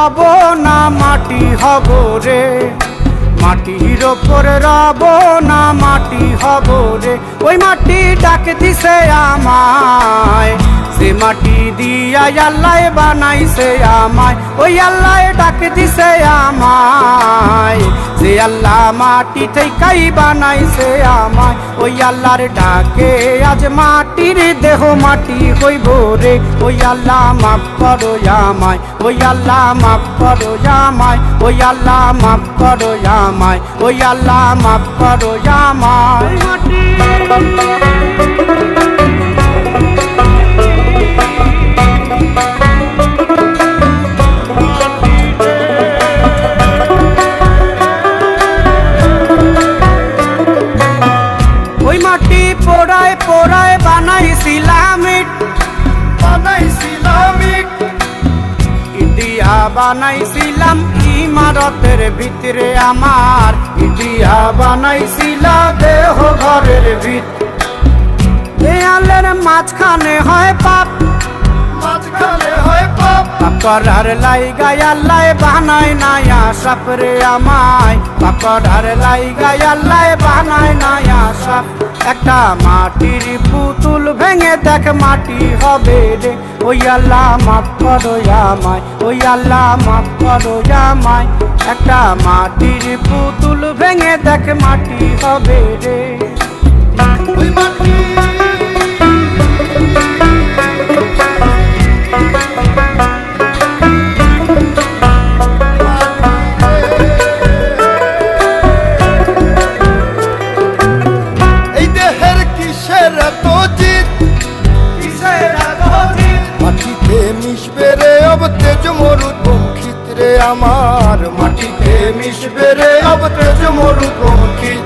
রব না মাটি হব রে, মাটির ওপর রব না মাটি হব রে। ওই মাটি ডাক দিছে আমায়, সে মাটি দিয়া আল্লাহ বানাইছে আমায়। ওই আল্লাহ ডাক দিছে আমায়, যে আল্লাহ মাটি থেকেই বানাইছে আমায়। ওই আল্লাহর ডাকে আজ মাটির দেহ মাটি হইব রে। ওই আল্লাহ মাফ করো আমায়, ওই আল্লাহ মাফ করো আমায়, ওই আল্লাহ মাফ করো আমায়, ওই আল্লাহ মাফ করো আমায়। ওই মাটি পোড়ায় পোড়ায় বানাইছিলাম ইট, ইটিয়া বানাইছিলাম ইমারতের ভিতরে আমার, ইটিয়া বানাইছিল দেহ ঘরের ভিত। দেয়ালের মাঝখানে হয় পাপ, মাঝখানে হয় পাপ, পাপড়ার লাইগায় আল্লাহ বানায় নায়া সাপ রে আমায়, পাপড়ার লাইগায় আল্লাহ বানায় নায়া সাপ। একটা মাটির পুতুল ভেঙে দেখ মাটি হবে রে। ওই আল্লাহ মাফ করো আমায়, ওই আল্লাহ মাফ করো আমায়। একটা মাটির পুতুল ভেঙে দেখ মাটি হবে রে। ওই মাটি তেজ মরুপঙ্খিত রে আমার, মাটিতে মিশবে রে অব তেজ মরুপঙ্খিত।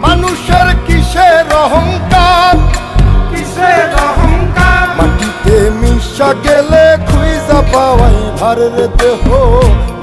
মানুষের কিসের অহংকার, কিসের অহংকার, মাটিতে মিশা গেলে খুঁজা পাওয়াই ভার রে দেহ,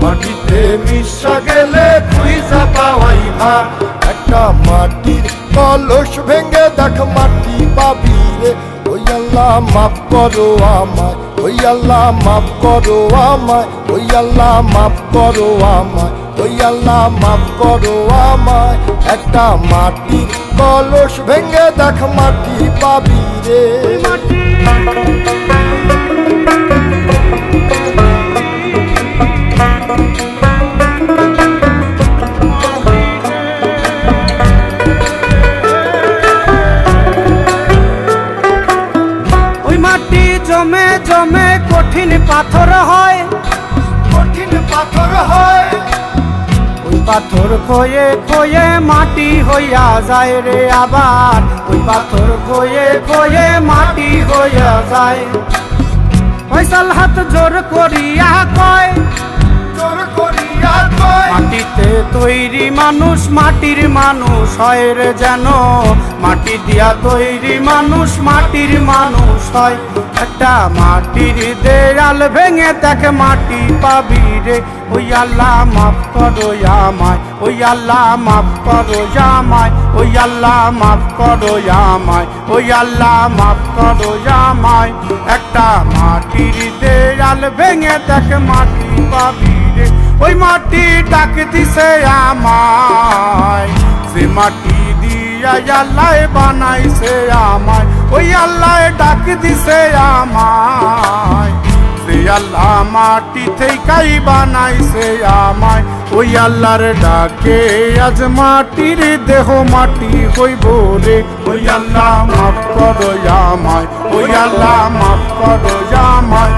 মাটিতে মিশা গেলে খুঁজা পাওয়াই ভার। একটা মাটির কলস ভেঙে দেখ মাটি পাবি রে। ওই আল্লাহ মাফ করো আমায়, ওই আল্লাহ মাফ করো আমায়, ওই আল্লাহ মাফ করো আমায়, ওই আল্লাহ মাফ করো আমায়। একটা মাটির কলস ভেঙে দেখ মাটি পাবি রে। জমে জমে কঠিন পাথর হয়, কঠিন পাথর হয়। ওই পাথর খয়ে খয়ে মাটি হইয়া যায় রে আবার, ওই পাথর খয়ে খয়ে মাটি হইয়া যায়। ফয়সাল হাত জোর করিয়া কয়, জোর করিয়া কয়, মাটিতে তৈরি মানুষ মাটির মানুষ হয় রে যেন, মাটি দিয়া তৈরি মানুষ মাটির মানুষ হয়। একটা মাটির দেয়াল ভেঙে দেখ মাটি পাবি রে। ওই আল্লাহ মাফ করো আমায়, ওই আল্লাহ মাফ করো আমায়, ওই আল্লাহ মাফ করো আমায়, ওই আল্লাহ মাফ করো আমায়। একটা মাটির দেয়াল ভেঙে দেখ মাটি পাবি রে। ওই মাটি ডাক দিছে আমায়, সে মাটি দিয়া আল্লাহ বানাইছে আমায়। ওই আল্লাহ ডাক দিছে আমায়, সে আল্লাহ মাটি থেকেই বানাইছে আমায়। ওই আল্লাহর ডাকে আজ মাটির দেহ মাটি হইব রে। ওই আল্লাহ মাফ করো আমায়, ওই আল্লাহ মাফ করো আমায়,